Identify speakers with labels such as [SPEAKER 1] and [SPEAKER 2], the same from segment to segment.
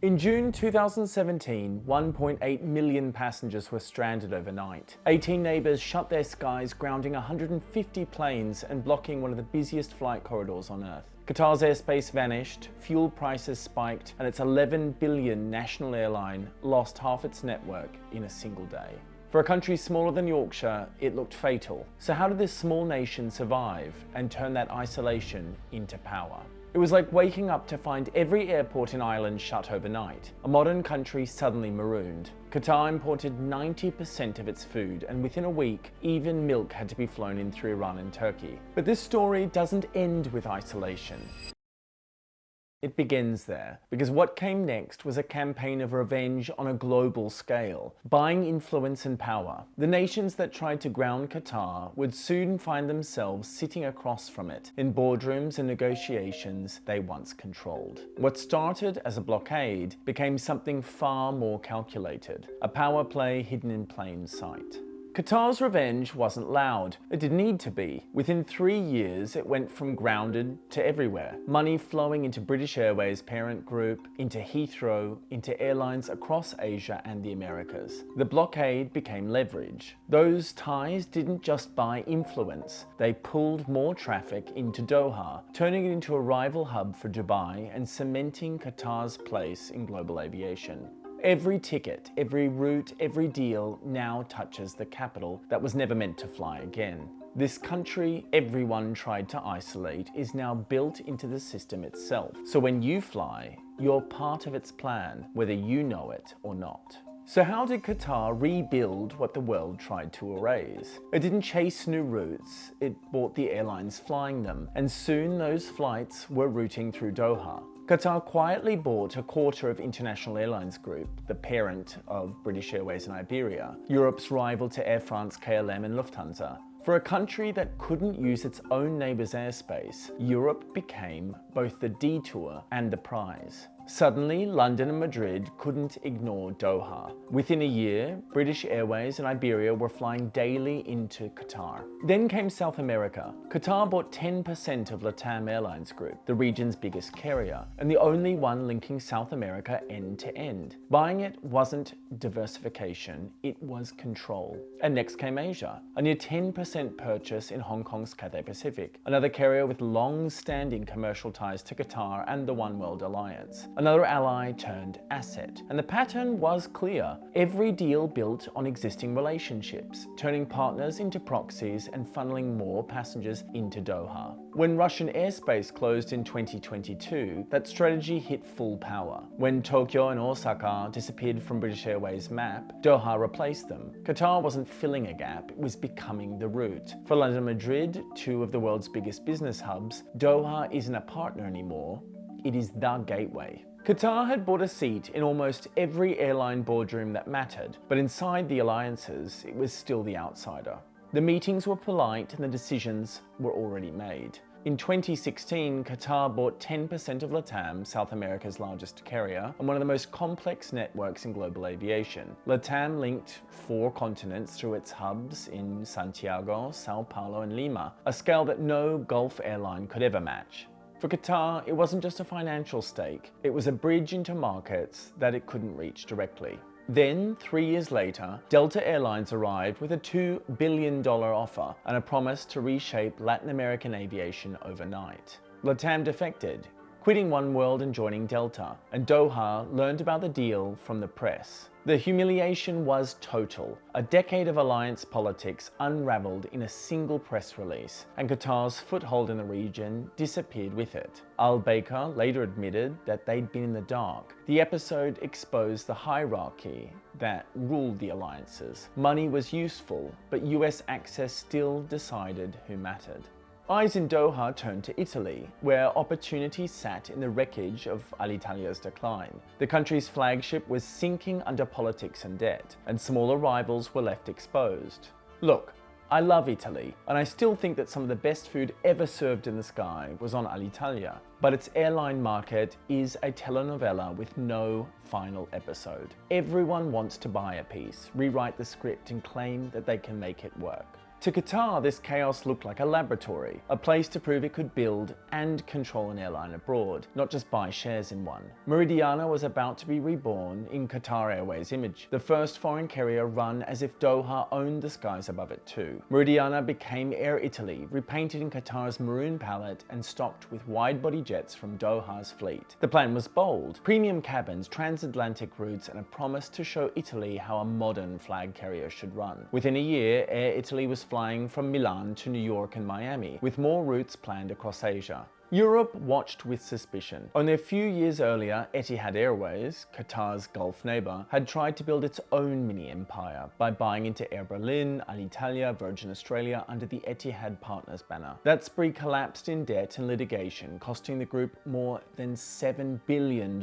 [SPEAKER 1] In June 2017, 1.8 million passengers were stranded overnight. 18 neighbours shut their skies, grounding 150 planes and blocking one of the busiest flight corridors on Earth. Qatar's airspace vanished, fuel prices spiked, and its 11 billion national airline lost half its network in a single day. For a country smaller than Yorkshire, it looked fatal. So how did this small nation survive and turn that isolation into power? It was like waking up to find every airport in Ireland shut overnight. A modern country suddenly marooned. Qatar imported 90% of its food, and within a week, even milk had to be flown in through Iran and Turkey. But this story doesn't end with isolation. It begins there, because what came next was a campaign of revenge on a global scale, buying influence and power. The nations that tried to ground Qatar would soon find themselves sitting across from it in boardrooms and negotiations they once controlled. What started as a blockade became something far more calculated, a power play hidden in plain sight. Qatar's revenge wasn't loud. It didn't need to be. Within 3 years, it went from grounded to everywhere. Money flowing into British Airways' parent group, into Heathrow, into airlines across Asia and the Americas. The blockade became leverage. Those ties didn't just buy influence. They pulled more traffic into Doha, turning it into a rival hub for Dubai and cementing Qatar's place in global aviation. Every ticket, every route, every deal now touches the capital that was never meant to fly again. This country everyone tried to isolate is now built into the system itself. So when you fly, you're part of its plan, whether you know it or not. So how did Qatar rebuild what the world tried to erase? It didn't chase new routes, it bought the airlines flying them, and soon those flights were routing through Doha. Qatar quietly bought a quarter of International Airlines Group, the parent of British Airways and Iberia, Europe's rival to Air France, KLM and Lufthansa. For a country that couldn't use its own neighbour's airspace, Europe became both the detour and the prize. Suddenly, London and Madrid couldn't ignore Doha. Within a year, British Airways and Iberia were flying daily into Qatar. Then came South America. Qatar bought 10% of LATAM Airlines Group, the region's biggest carrier, and the only one linking South America end to end. Buying it wasn't diversification, it was control. And next came Asia, a near 10% purchase in Hong Kong's Cathay Pacific, another carrier with long-standing commercial ties to Qatar and the One World Alliance. Another ally turned asset. And the pattern was clear. Every deal built on existing relationships, turning partners into proxies and funneling more passengers into Doha. When Russian airspace closed in 2022, that strategy hit full power. When Tokyo and Osaka disappeared from British Airways' map, Doha replaced them. Qatar wasn't filling a gap, it was becoming the route. For London and Madrid, two of the world's biggest business hubs, Doha isn't a partner anymore. It is the gateway. Qatar had bought a seat in almost every airline boardroom that mattered, but inside the alliances, it was still the outsider. The meetings were polite and the decisions were already made. In 2016, Qatar bought 10% of LATAM, South America's largest carrier, and one of the most complex networks in global aviation. LATAM linked 4 continents through its hubs in Santiago, Sao Paulo, and Lima, a scale that no Gulf airline could ever match. For Qatar, it wasn't just a financial stake, it was a bridge into markets that it couldn't reach directly. Then, 3 years later, Delta Airlines arrived with a $2 billion offer and a promise to reshape Latin American aviation overnight. LATAM defected, quitting One World and joining Delta, and Doha learned about the deal from the press. The humiliation was total. A decade of alliance politics unraveled in a single press release, and Qatar's foothold in the region disappeared with it. Al Baker later admitted that they'd been in the dark. The episode exposed the hierarchy that ruled the alliances. Money was useful, but US access still decided who mattered. Eyes in Doha turned to Italy, where opportunity sat in the wreckage of Alitalia decline. The country's flagship was sinking under politics and debt, and smaller rivals were left exposed. Look, I love Italy, and I still think that some of the best food ever served in the sky was on Alitalia, but its airline market is a telenovela with no final episode. Everyone wants to buy a piece, rewrite the script, and claim that they can make it work. To Qatar, this chaos looked like a laboratory, a place to prove it could build and control an airline abroad, not just buy shares in one. Meridiana was about to be reborn in Qatar Airways' image, the first foreign carrier run as if Doha owned the skies above it too. Meridiana became Air Italy, repainted in Qatar's maroon palette and stocked with wide-body jets from Doha's fleet. The plan was bold: premium cabins, transatlantic routes, and a promise to show Italy how a modern flag carrier should run. Within a year, Air Italy was flying from Milan to New York and Miami, with more routes planned across Asia. Europe watched with suspicion. Only a few years earlier, Etihad Airways, Qatar's Gulf neighbor, had tried to build its own mini-empire by buying into Air Berlin, Alitalia, Virgin Australia under the Etihad Partners banner. That spree collapsed in debt and litigation, costing the group more than $7 billion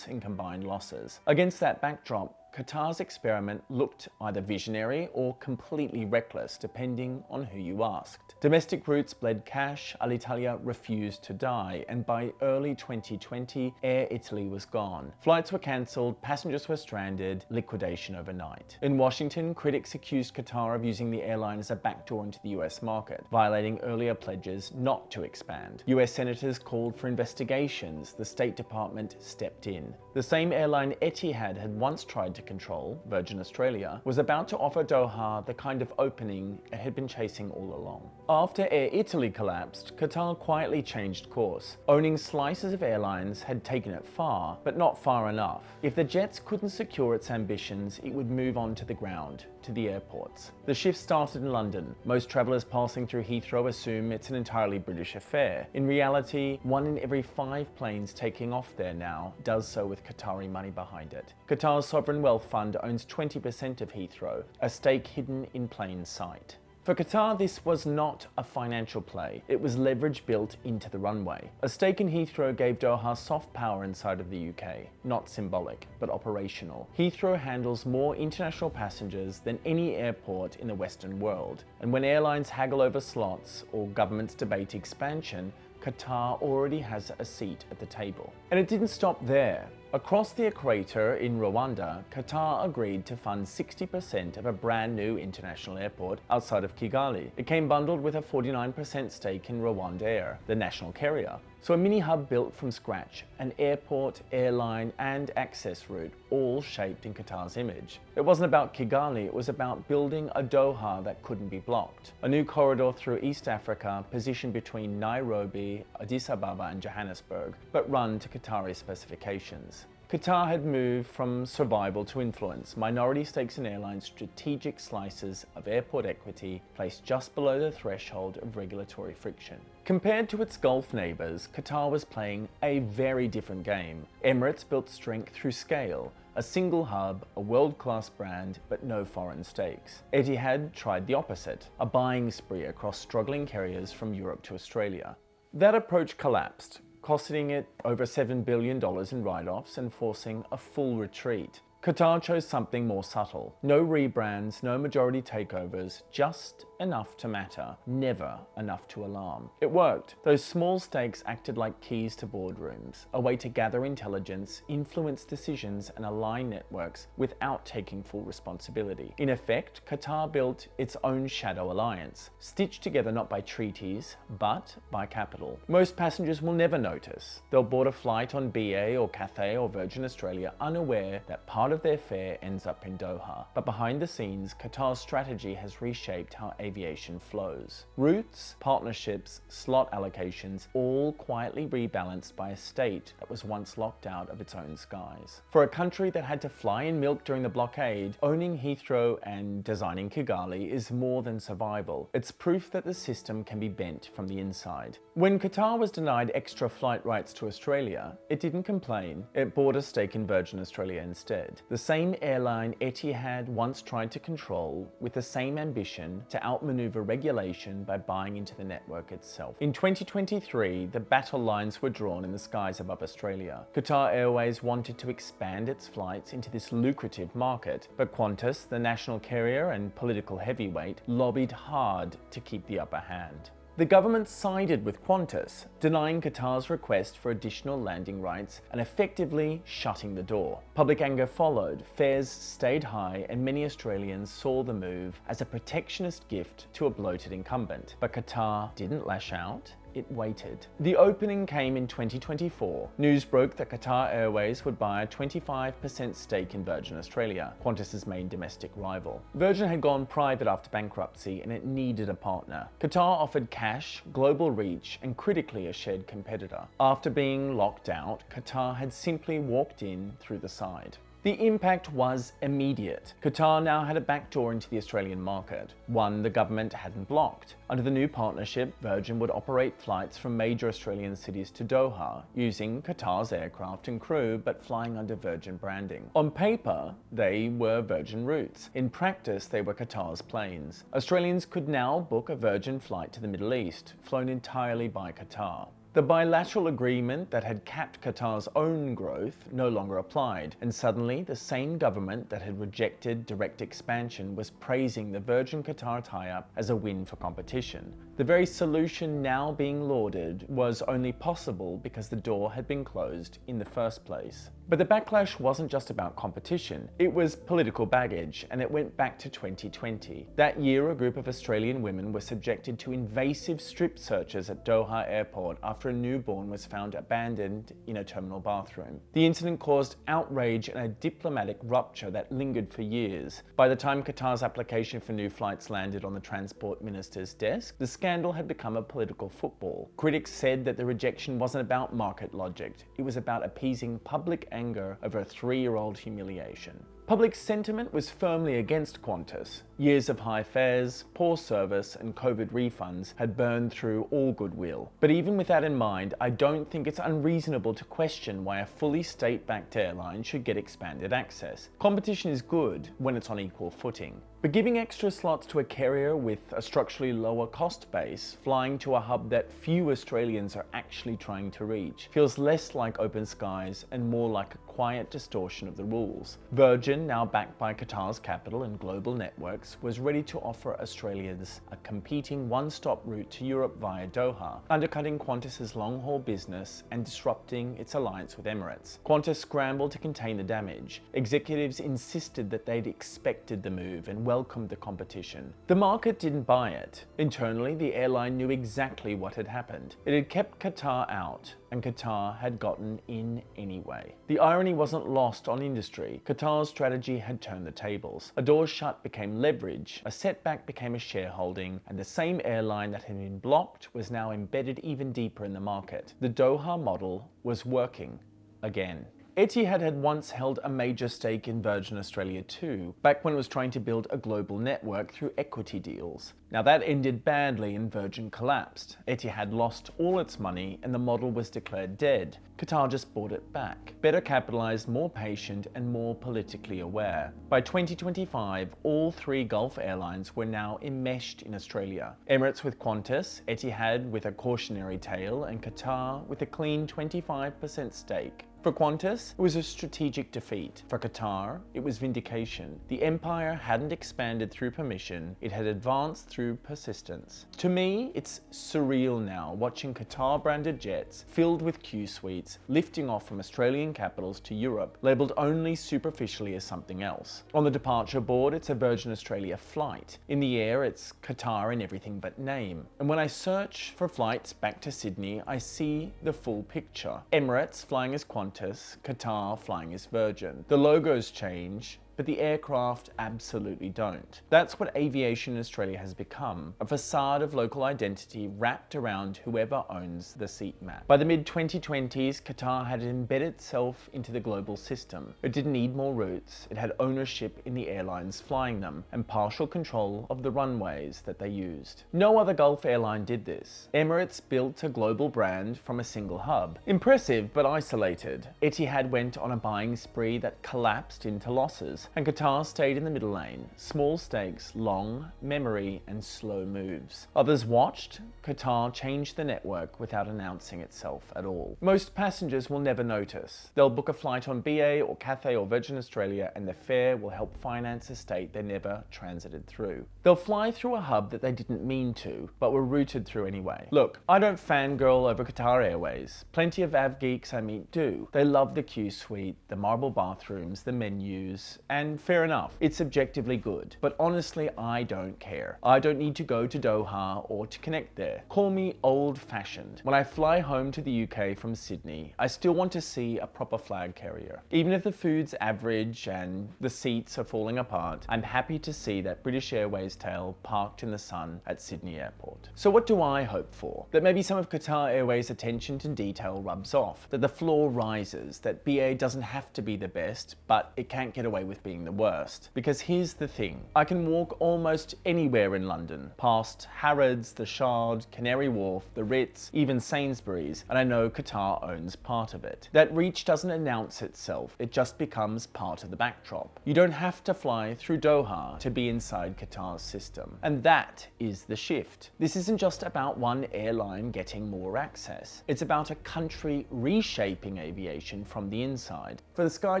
[SPEAKER 1] in combined losses. Against that backdrop, Qatar's experiment looked either visionary or completely reckless, depending on who you asked. Domestic routes bled cash, Alitalia refused to die, and by early 2020, Air Italy was gone. Flights were cancelled, passengers were stranded, liquidation overnight. In Washington, critics accused Qatar of using the airline as a backdoor into the US market, violating earlier pledges not to expand. US senators called for investigations. The State Department stepped in. The same airline Etihad had once tried to control, Virgin Australia, was about to offer Doha the kind of opening it had been chasing all along. After Air Italy collapsed, Qatar quietly changed course. Owning slices of airlines had taken it far, but not far enough. If the jets couldn't secure its ambitions, it would move on to the ground, to the airports. The shift started in London. Most travellers passing through Heathrow assume it's an entirely British affair. In reality, 1 in every 5 planes taking off there now does so with Qatari money behind it. Qatar's sovereign wealth fund owns 20% of Heathrow, a stake hidden in plain sight. For Qatar, this was not a financial play. It was leverage built into the runway. A stake in Heathrow gave Doha soft power inside of the UK. Not symbolic, but operational. Heathrow handles more international passengers than any airport in the Western world. And when airlines haggle over slots or governments debate expansion, Qatar already has a seat at the table. And it didn't stop there. Across the equator in Rwanda, Qatar agreed to fund 60% of a brand new international airport outside of Kigali. It came bundled with a 49% stake in Rwanda Air, the national carrier. So a mini hub built from scratch, an airport, airline, and access route, all shaped in Qatar's image. It wasn't about Kigali, it was about building a Doha that couldn't be blocked. A new corridor through East Africa, positioned between Nairobi, Addis Ababa, and Johannesburg, but run to Qatari specifications. Qatar had moved from survival to influence, minority stakes in airlines, strategic slices of airport equity placed just below the threshold of regulatory friction. Compared to its Gulf neighbours, Qatar was playing a very different game. Emirates built strength through scale, a single hub, a world-class brand, but no foreign stakes. Etihad tried the opposite, a buying spree across struggling carriers from Europe to Australia. That approach collapsed, costing it over $7 billion in write-offs and forcing a full retreat. Qatar chose something more subtle. No rebrands, no majority takeovers, just enough to matter, never enough to alarm. It worked. Those small stakes acted like keys to boardrooms, a way to gather intelligence, influence decisions, and align networks without taking full responsibility. In effect, Qatar built its own shadow alliance, stitched together not by treaties, but by capital. Most passengers will never notice. They'll board a flight on BA or Cathay or Virgin Australia unaware that part of their fare ends up in Doha. But behind the scenes, Qatar's strategy has reshaped how aviation flows. Routes, partnerships, slot allocations, all quietly rebalanced by a state that was once locked out of its own skies. For a country that had to fly in milk during the blockade, owning Heathrow and designing Kigali is more than survival. It's proof that the system can be bent from the inside. When Qatar was denied extra flight rights to Australia, it didn't complain. It bought a stake in Virgin Australia instead. The same airline Etihad once tried to control, with the same ambition to outmaneuver regulation by buying into the network itself. In 2023, the battle lines were drawn in the skies above Australia. Qatar Airways wanted to expand its flights into this lucrative market, but Qantas, the national carrier and political heavyweight, lobbied hard to keep the upper hand. the government sided with Qantas, denying Qatar's request for additional landing rights and effectively shutting the door. Public anger followed, fares stayed high, and many Australians saw the move as a protectionist gift to a bloated incumbent. But Qatar didn't lash out. It waited. The opening came in 2024. News broke that Qatar Airways would buy a 25% stake in Virgin Australia, Qantas's main domestic rival. Virgin had gone private after bankruptcy and it needed a partner. Qatar offered cash, global reach, and critically a shared competitor. After being locked out, Qatar had simply walked in through the side. The impact was immediate. Qatar now had a backdoor into the Australian market, one the government hadn't blocked. Under the new partnership, Virgin would operate flights from major Australian cities to Doha, using Qatar's aircraft and crew, but flying under Virgin branding. On paper, they were Virgin routes. In practice, they were Qatar's planes. Australians could now book a Virgin flight to the Middle East, flown entirely by Qatar. The bilateral agreement that had capped Qatar's own growth no longer applied, and suddenly the same government that had rejected direct expansion was praising the Virgin Qatar tie-up as a win for competition. The very solution now being lauded was only possible because the door had been closed in the first place. But the backlash wasn't just about competition, it was political baggage, and it went back to 2020. That year, a group of Australian women were subjected to invasive strip searches at Doha Airport after a newborn was found abandoned in a terminal bathroom. The incident caused outrage and a diplomatic rupture that lingered for years. By the time Qatar's application for new flights landed on the transport minister's desk, the scandal had become a political football. Critics said that the rejection wasn't about market logic, it was about appeasing public anger over a 3-year-old humiliation. Public sentiment was firmly against Qantas. Years of high fares, poor service, and COVID refunds had burned through all goodwill. But even with that in mind, I don't think it's unreasonable to question why a fully state-backed airline should get expanded access. Competition is good when it's on equal footing. But giving extra slots to a carrier with a structurally lower cost base, flying to a hub that few Australians are actually trying to reach, feels less like open skies and more like a quiet distortion of the rules. Virgin, now backed by Qatar's capital and global networks, was ready to offer Australians a competing one-stop route to Europe via Doha, undercutting Qantas's long-haul business and disrupting its alliance with Emirates. Qantas scrambled to contain the damage. Executives insisted that they'd expected the move and welcomed the competition. The market didn't buy it. Internally, the airline knew exactly what had happened. It had kept Qatar out, and Qatar had gotten in anyway. The irony wasn't lost on industry. Qatar's strategy had turned the tables. A door shut became leverage, a setback became a shareholding, and the same airline that had been blocked was now embedded even deeper in the market. The Doha model was working again. Etihad had once held a major stake in Virgin Australia too, back when it was trying to build a global network through equity deals. Now that ended badly and Virgin collapsed. Etihad lost all its money and the model was declared dead. Qatar just bought it back. Better capitalized, more patient, and more politically aware. By 2025, all 3 Gulf airlines were now enmeshed in Australia. Emirates with Qantas, Etihad with a cautionary tale, and Qatar with a clean 25% stake. For Qantas, it was a strategic defeat. For Qatar, it was vindication. The empire hadn't expanded through permission, it had advanced through persistence. To me, it's surreal now watching Qatar-branded jets filled with Q suites lifting off from Australian capitals to Europe, labelled only superficially as something else. On the departure board, it's a Virgin Australia flight. In the air, it's Qatar in everything but name. And when I search for flights back to Sydney, I see the full picture. Emirates flying as Qantas, Qatar flying as Virgin. The logos change, but the aircraft absolutely don't. That's what aviation in Australia has become, a facade of local identity wrapped around whoever owns the seat map. By the mid-2020s, Qatar had embedded itself into the global system. It didn't need more routes, it had ownership in the airlines flying them, and partial control of the runways that they used. No other Gulf airline did this. Emirates built a global brand from a single hub. Impressive, but isolated. Etihad went on a buying spree that collapsed into losses. and Qatar stayed in the middle lane. Small stakes, long, memory, and slow moves. Others watched. Qatar changed the network without announcing itself at all. Most passengers will never notice. They'll book a flight on BA or Cathay or Virgin Australia, and the fare will help finance a state they never transited through. They'll fly through a hub that they didn't mean to, but were routed through anyway. Look, I don't fangirl over Qatar Airways. Plenty of av geeks I meet do. They love the Q suite, the marble bathrooms, the menus, and fair enough, it's objectively good. But honestly, I don't care. I don't need to go to Doha or to connect there. Call me old-fashioned. When I fly home to the UK from Sydney, I still want to see a proper flag carrier. Even if the food's average and the seats are falling apart, I'm happy to see that British Airways tail parked in the sun at Sydney Airport. So what do I hope for? That maybe some of Qatar Airways' attention to detail rubs off, that the floor rises, that BA doesn't have to be the best, but it can't get away with being the worst. Because here's the thing, I can walk almost anywhere in London, past Harrods, the Shard, Canary Wharf, the Ritz, even Sainsbury's, and I know Qatar owns part of it. That reach doesn't announce itself, it just becomes part of the backdrop. You don't have to fly through Doha to be inside Qatar's system. And that is the shift. This isn't just about one airline getting more access. It's about a country reshaping aviation from the inside. For the Sky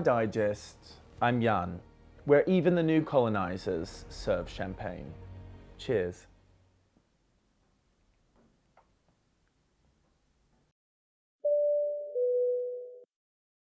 [SPEAKER 1] Digest, I'm Jan, where even the new colonizers serve champagne. Cheers.